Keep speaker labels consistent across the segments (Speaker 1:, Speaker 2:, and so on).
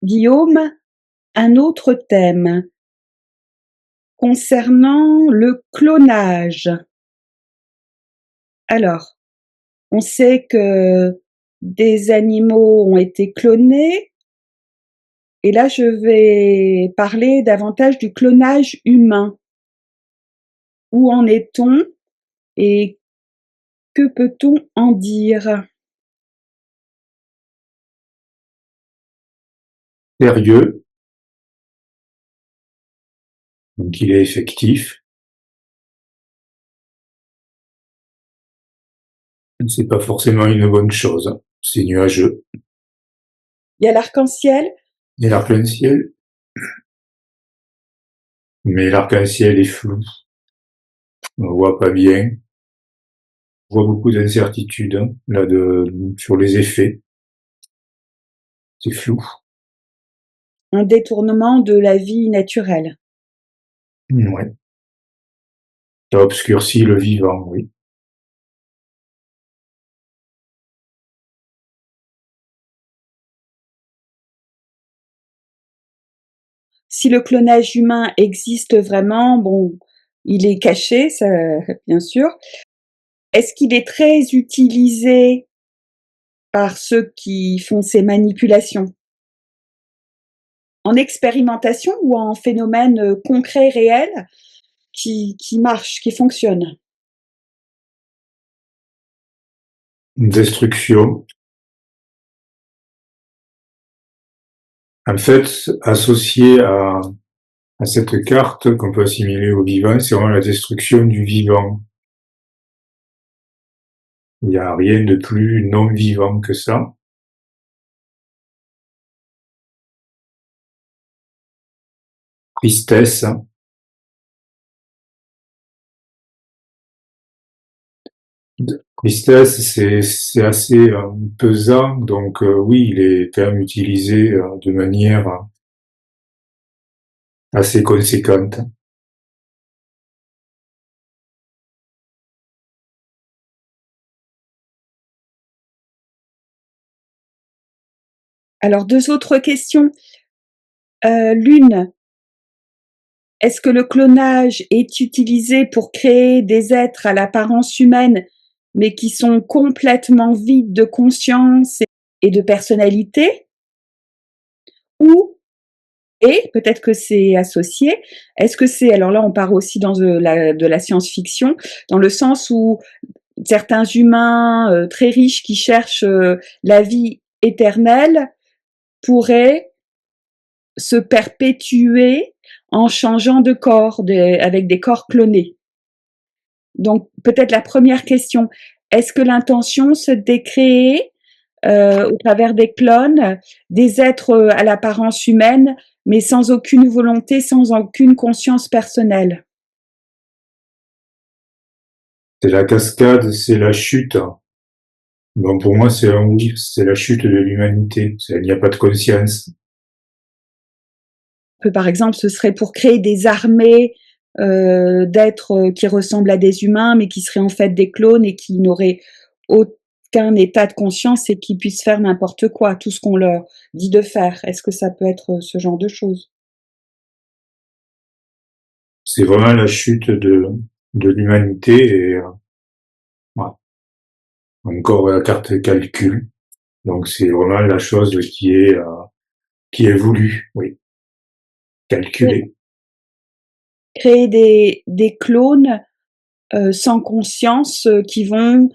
Speaker 1: Guillaume, un autre thème concernant le clonage. Alors, on sait que des animaux ont été clonés, et là je vais parler davantage du clonage humain. Où en est-on et que peut-on en dire?
Speaker 2: Sérieux, donc il est effectif. C'est pas forcément une bonne chose. C'est nuageux.
Speaker 1: Il y a l'arc-en-ciel?
Speaker 2: Et l'arc-en-ciel, mais l'arc-en-ciel est flou. On voit pas bien. On voit beaucoup d'incertitudes là sur les effets. C'est flou.
Speaker 1: Un détournement de la vie naturelle.
Speaker 2: Ouais. Ça obscurcit le vivant, oui.
Speaker 1: Si le clonage humain existe vraiment, bon, il est caché, ça, bien sûr. Est-ce qu'il est très utilisé par ceux qui font ces manipulations? En expérimentation ou en phénomène concret, réel, qui marche, qui fonctionne?
Speaker 2: Destruction. En fait, associé à cette carte qu'on peut assimiler au vivant, c'est vraiment la destruction du vivant. Il n'y a rien de plus non vivant que ça. Tristesse. Tristesse, c'est assez pesant, donc oui, il est quand même utilisé de manière assez conséquente.
Speaker 1: Alors 2 autres questions. L'une, est-ce que le clonage est utilisé pour créer des êtres à l'apparence humaine, mais qui sont complètement vides de conscience et de personnalité? Ou, et peut-être que c'est associé, est-ce que c'est, alors là on part aussi dans de la science-fiction, dans le sens où certains humains très riches qui cherchent la vie éternelle pourraient se perpétuer en changeant de corps, avec des corps clonés. Donc peut-être la première question, est-ce que l'intention c'est de créer au travers des clones des êtres à l'apparence humaine, mais sans aucune volonté, sans aucune conscience personnelle?
Speaker 2: C'est la cascade, c'est la chute. Donc pour moi, c'est un oui, c'est la chute de l'humanité. Il n'y a pas de conscience.
Speaker 1: Par exemple, ce serait pour créer des armées d'êtres qui ressemblent à des humains, mais qui seraient en fait des clones et qui n'auraient aucun état de conscience et qui puissent faire n'importe quoi, tout ce qu'on leur dit de faire. Est-ce que ça peut être ce genre de choses?
Speaker 2: C'est vraiment la chute de l'humanité et ouais. Encore la carte calcul. Donc c'est vraiment la chose qui est voulue, oui, calculée.
Speaker 1: Créer des clones sans conscience qui vont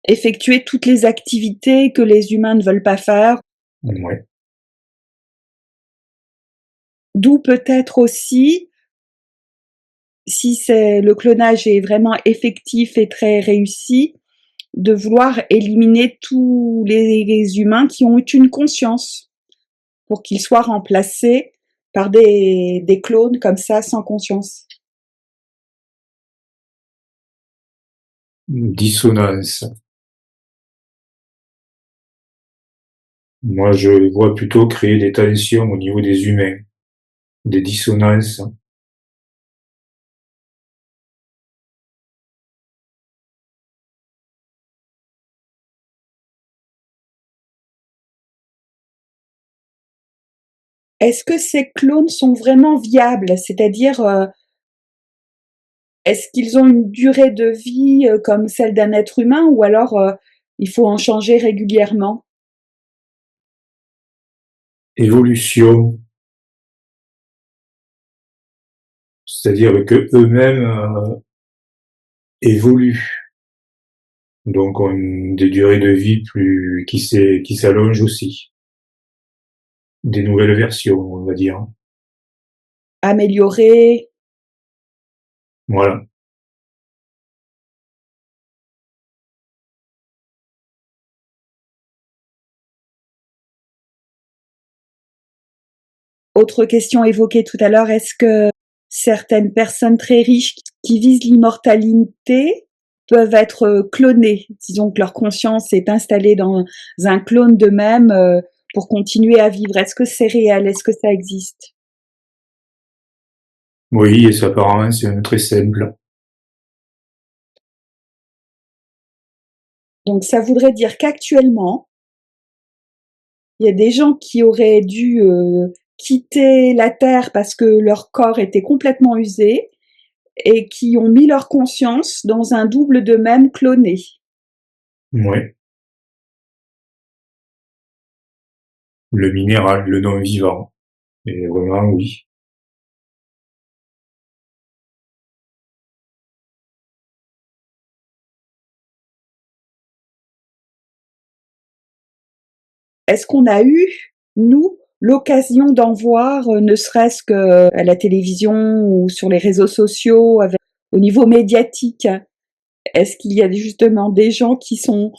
Speaker 1: effectuer toutes les activités que les humains ne veulent pas faire.
Speaker 2: Ouais.
Speaker 1: D'où peut-être aussi, si c'est le clonage est vraiment effectif et très réussi, de vouloir éliminer tous les humains qui ont eu une conscience pour qu'ils soient remplacés par des clones comme ça sans conscience.
Speaker 2: Dissonance. Moi, je vois plutôt créer des tensions au niveau des humains, des dissonances.
Speaker 1: Est-ce que ces clones sont vraiment viables? C'est-à-dire, est-ce qu'ils ont une durée de vie comme celle d'un être humain ou alors il faut en changer régulièrement?
Speaker 2: Évolution, c'est-à-dire que eux-mêmes évoluent, donc ont des durées de vie qui s'allongent aussi, des nouvelles versions, on va dire.
Speaker 1: Améliorer?
Speaker 2: Voilà.
Speaker 1: Autre question évoquée tout à l'heure, est-ce que certaines personnes très riches qui visent l'immortalité peuvent être clonées? Disons que leur conscience est installée dans un clone d'eux-mêmes pour continuer à vivre. Est-ce que c'est réel? Est-ce que ça existe?
Speaker 2: Oui, et ça apparemment c'est très simple.
Speaker 1: Donc ça voudrait dire qu'actuellement, il y a des gens qui auraient dû quitter la Terre parce que leur corps était complètement usé et qui ont mis leur conscience dans un double d'eux-mêmes cloné.
Speaker 2: Ouais. Le minéral, le non-vivant. Et vraiment, oui.
Speaker 1: Est-ce qu'on a eu, nous, l'occasion d'en voir, ne serait-ce qu'à la télévision ou sur les réseaux sociaux, au niveau médiatique? Est-ce qu'il y a justement des gens qui sont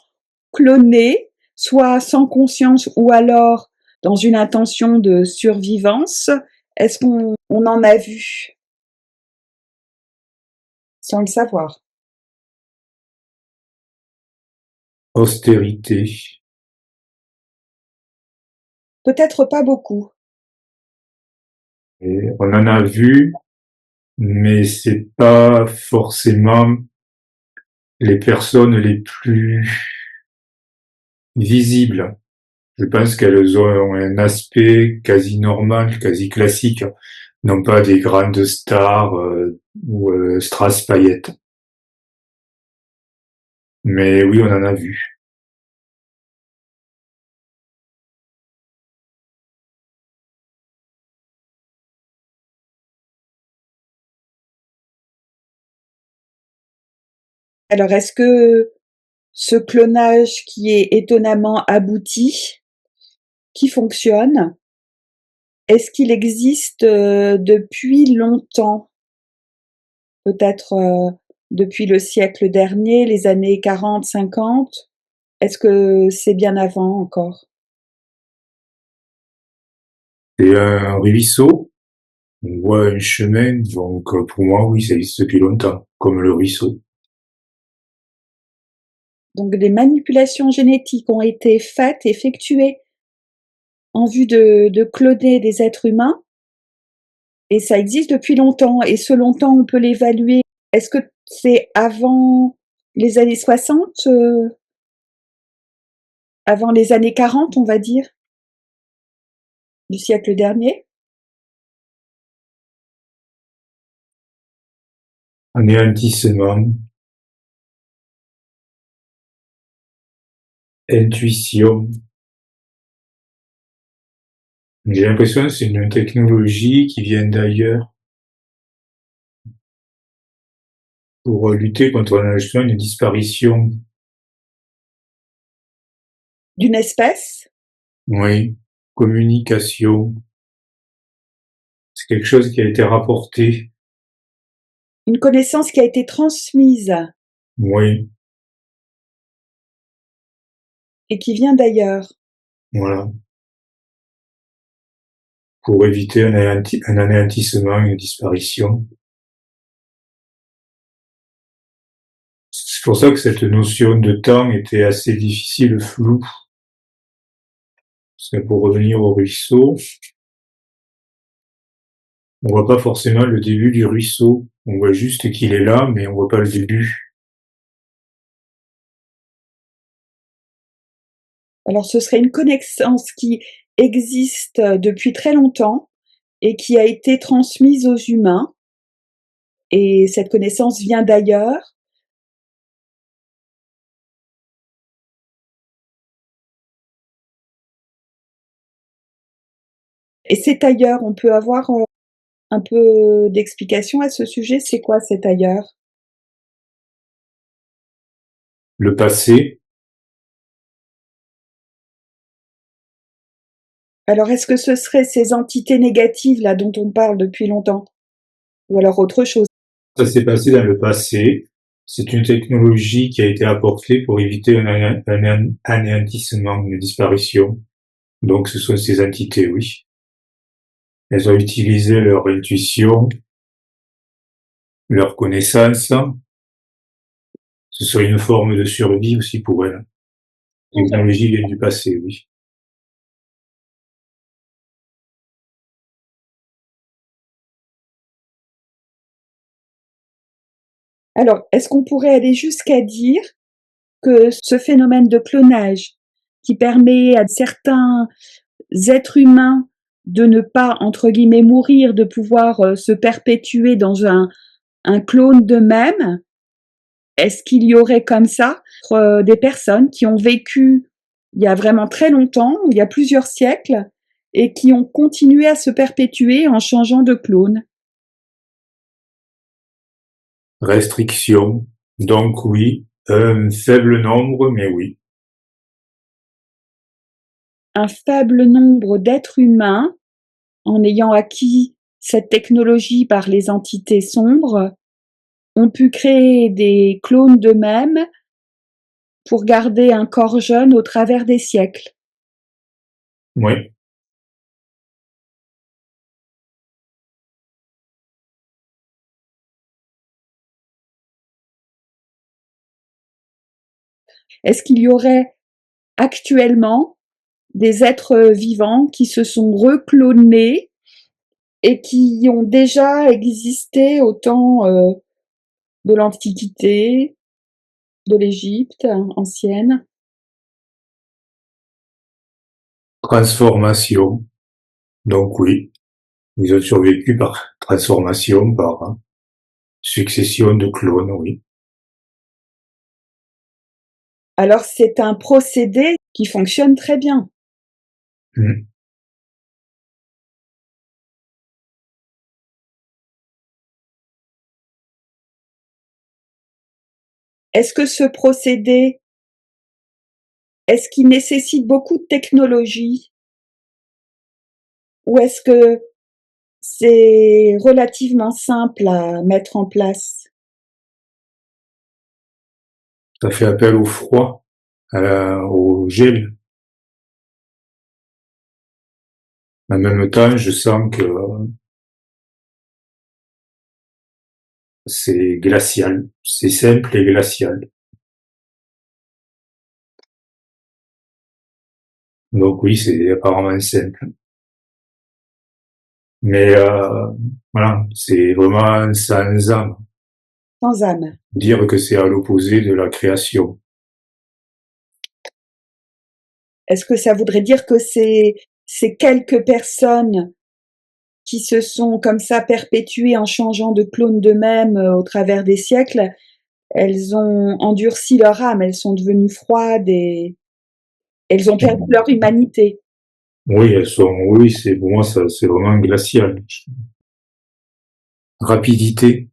Speaker 1: clonés, soit sans conscience ou alors dans une intention de survivance? Est-ce qu'on en a vu sans le savoir?
Speaker 2: Austérité.
Speaker 1: Peut-être pas beaucoup.
Speaker 2: Et on en a vu, mais c'est pas forcément les personnes les plus visibles. Je pense qu'elles ont un aspect quasi normal, quasi classique, non pas des grandes stars ou strass paillettes. Mais oui, on en a vu.
Speaker 1: Alors est-ce que ce clonage qui est étonnamment abouti, qui fonctionne, est-ce qu'il existe depuis longtemps? Peut-être depuis le siècle dernier, les années 40, 50? Est-ce que c'est bien avant encore?
Speaker 2: Et un ruisseau, on voit un chemin, donc pour moi, oui, ça existe depuis longtemps, comme le ruisseau.
Speaker 1: Donc des manipulations génétiques ont été faites, effectuées en vue de cloner des êtres humains et ça existe depuis longtemps et ce longtemps on peut l'évaluer. Est-ce que c'est avant les années 60, avant les années 40 on va dire, du siècle dernier?
Speaker 2: Anéantissement, intuition. J'ai l'impression que c'est une technologie qui vient d'ailleurs pour lutter contre justement une disparition.
Speaker 1: D'une espèce?
Speaker 2: Oui, communication. C'est quelque chose qui a été rapporté.
Speaker 1: Une connaissance qui a été transmise
Speaker 2: Oui,
Speaker 1: et qui vient d'ailleurs.
Speaker 2: voilà. Pour éviter un anéantissement, une disparition. C'est pour ça que cette notion de temps était assez difficile, floue. Parce que pour revenir au ruisseau, on voit pas forcément le début du ruisseau. On voit juste qu'il est là, mais on voit pas le début.
Speaker 1: Alors ce serait une connaissance qui existe depuis très longtemps et qui a été transmise aux humains. Et cette connaissance vient d'ailleurs. Et cet ailleurs, on peut avoir un peu d'explication à ce sujet? C'est quoi cet ailleurs?
Speaker 2: Le passé,
Speaker 1: Alors, est-ce que ce seraient ces entités négatives là dont on parle depuis longtemps? Ou alors autre chose?
Speaker 2: ça s'est passé dans le passé. C'est une technologie qui a été apportée pour éviter un anéantissement, une disparition. Donc ce sont ces entités, oui. Elles ont utilisé leur intuition, leur connaissance. Ce serait une forme de survie aussi pour elles. La technologie vient du passé, oui.
Speaker 1: Alors, est-ce qu'on pourrait aller jusqu'à dire que ce phénomène de clonage qui permet à certains êtres humains de ne pas, entre guillemets, mourir, de pouvoir se perpétuer dans un clone d'eux-mêmes, est-ce qu'il y aurait comme ça des personnes qui ont vécu il y a vraiment très longtemps, il y a plusieurs siècles, et qui ont continué à se perpétuer en changeant de clone?
Speaker 2: Restriction. Donc oui, un faible nombre, mais oui.
Speaker 1: Un faible nombre d'êtres humains, en ayant acquis cette technologie par les entités sombres, ont pu créer des clones d'eux-mêmes pour garder un corps jeune au travers des siècles.
Speaker 2: Oui.
Speaker 1: Est-ce qu'il y aurait actuellement des êtres vivants qui se sont reclonés et qui ont déjà existé au temps de l'Antiquité, de l'Égypte ancienne?
Speaker 2: Transformation. Donc oui, ils ont survécu par transformation, par succession de clones, oui.
Speaker 1: Alors c'est un procédé qui fonctionne très bien.
Speaker 2: Mm.
Speaker 1: Est-ce que ce procédé, est-ce qu'il nécessite beaucoup de technologie? Ou est-ce que c'est relativement simple à mettre en place?
Speaker 2: Ça fait appel au froid, au gel. En même temps, je sens que c'est glacial. C'est simple et glacial. Donc oui, c'est apparemment simple. Mais voilà, c'est vraiment sans âme.
Speaker 1: Sans âme.
Speaker 2: Dire que c'est à l'opposé de la création.
Speaker 1: Est-ce que ça voudrait dire que ces quelques personnes qui se sont comme ça perpétuées en changeant de clone d'eux-mêmes au travers des siècles, elles ont endurci leur âme, elles sont devenues froides et elles ont perdu leur humanité?
Speaker 2: Oui, oui, c'est pour moi ça, c'est vraiment glacial. Rapidité,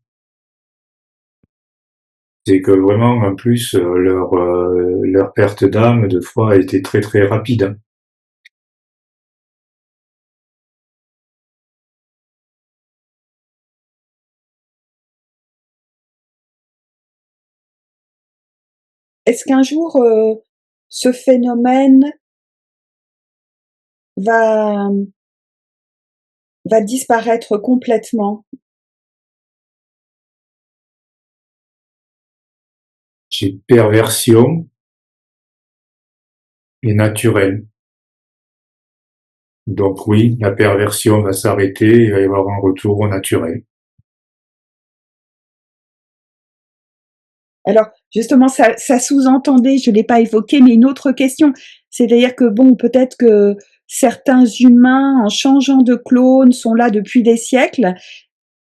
Speaker 2: c'est que vraiment en plus leur perte d'âme de fois a été très très rapide, hein.
Speaker 1: Est-ce qu'un jour ce phénomène va, va disparaître complètement?
Speaker 2: J'ai perversion et naturel. Donc oui, la perversion va s'arrêter, il va y avoir un retour au naturel.
Speaker 1: Alors, justement, ça sous-entendait, je ne l'ai pas évoqué, mais une autre question. C'est-à-dire que, bon, peut-être que certains humains, en changeant de clone, sont là depuis des siècles,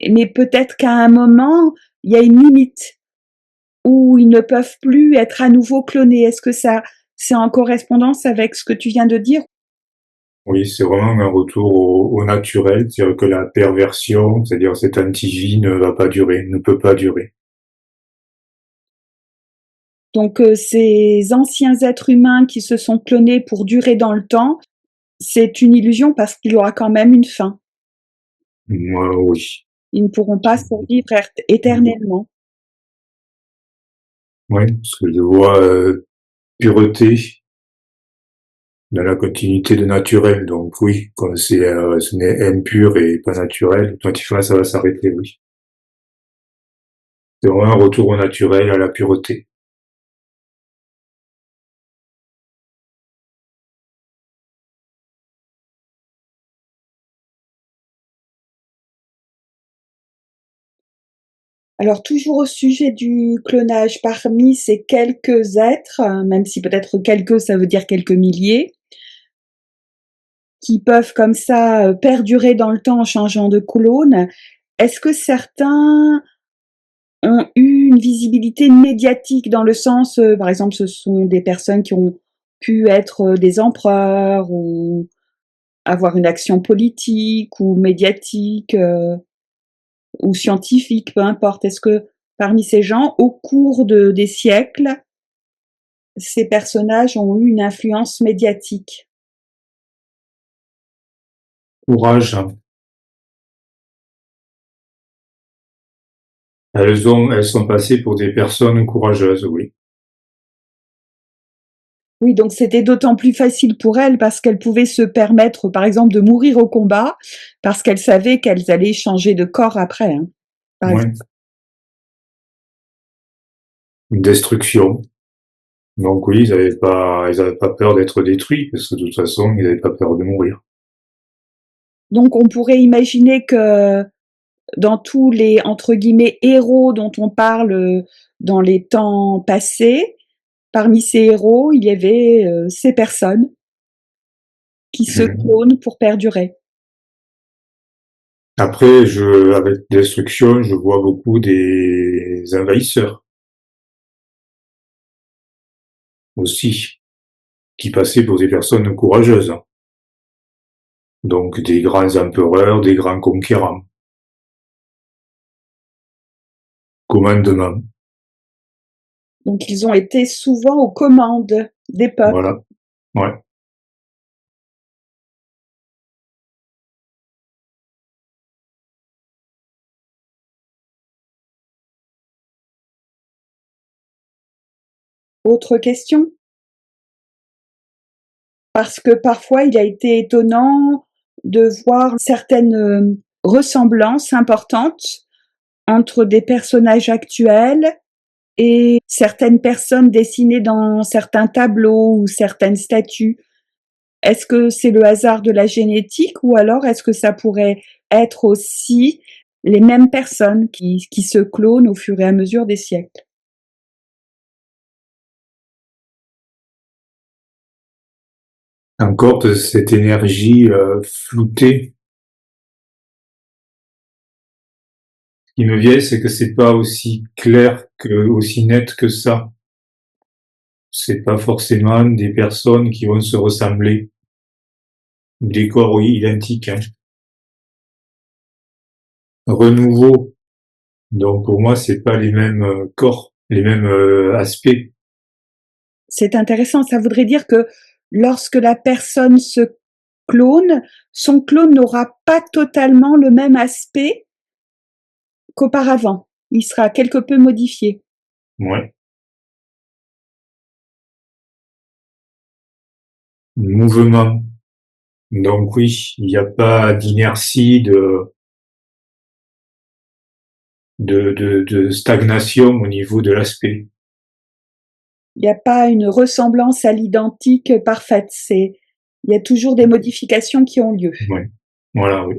Speaker 1: mais peut-être qu'à un moment, il y a une limite où ils ne peuvent plus être à nouveau clonés. Est-ce que ça, c'est en correspondance avec ce que tu viens de dire?
Speaker 2: Oui, c'est vraiment un retour au naturel, c'est-à-dire que la perversion, c'est-à-dire cette antivie ne va pas durer, ne peut pas durer.
Speaker 1: Donc ces anciens êtres humains qui se sont clonés pour durer dans le temps, c'est une illusion parce qu'il y aura quand même une fin.
Speaker 2: Moi, oui.
Speaker 1: Ils ne pourront pas survivre éternellement.
Speaker 2: Oui, parce que je vois pureté dans la continuité de naturel. Donc oui, quand ce n'est impur et pas naturel, automatiquement ça va s'arrêter, oui. C'est vraiment un retour au naturel, à la pureté.
Speaker 1: Alors toujours au sujet du clonage, parmi ces quelques êtres, même si peut-être quelques ça veut dire quelques milliers, qui peuvent comme ça perdurer dans le temps en changeant de clone, est-ce que certains ont eu une visibilité médiatique dans le sens, par exemple, ce sont des personnes qui ont pu être des empereurs ou avoir une action politique ou médiatique ou scientifique, peu importe. Est-ce que parmi ces gens, au cours des siècles, ces personnages ont eu une influence médiatique?
Speaker 2: Courage, hein. Elles sont passées pour des personnes courageuses, oui.
Speaker 1: Oui, donc c'était d'autant plus facile pour elles parce qu'elles pouvaient se permettre, par exemple, de mourir au combat parce qu'elles savaient qu'elles allaient changer de corps après, hein, par exemple.
Speaker 2: Ouais. Une destruction. Donc oui, ils avaient pas peur d'être détruits, parce que de toute façon, ils n'avaient pas peur de mourir.
Speaker 1: Donc on pourrait imaginer que dans tous les entre guillemets héros dont on parle dans les temps passés, parmi ces héros, il y avait ces personnes qui se
Speaker 2: Mhm.
Speaker 1: clonent pour perdurer.
Speaker 2: Après, avec destruction, je vois beaucoup des envahisseurs aussi, qui passaient pour des personnes courageuses. Donc des grands empereurs, des grands conquérants. Commandement.
Speaker 1: Donc ils ont été souvent aux commandes des peuples.
Speaker 2: Voilà. Ouais.
Speaker 1: Autre question? Parce que parfois il a été étonnant de voir certaines ressemblances importantes entre des personnages actuels et certaines personnes dessinées dans certains tableaux ou certaines statues. Est-ce que c'est le hasard de la génétique ou alors est-ce que ça pourrait être aussi les mêmes personnes qui se clonent au fur et à mesure des siècles?
Speaker 2: Encore de cette énergie floutée. Ce qui me vient, c'est que c'est pas aussi clair aussi net que ça. C'est pas forcément des personnes qui vont se ressembler. Des corps, oui, identiques, hein. Renouveau. Donc pour moi, c'est pas les mêmes corps, les mêmes aspects.
Speaker 1: C'est intéressant, ça voudrait dire que lorsque la personne se clone, son clone n'aura pas totalement le même aspect qu'auparavant. Il sera quelque peu modifié.
Speaker 2: Ouais. Mouvement. Donc oui, il n'y a pas d'inertie, de stagnation au niveau de l'aspect.
Speaker 1: Il n'y a pas une ressemblance à l'identique parfaite. Il y a toujours des modifications qui ont lieu.
Speaker 2: Ouais. Voilà, oui.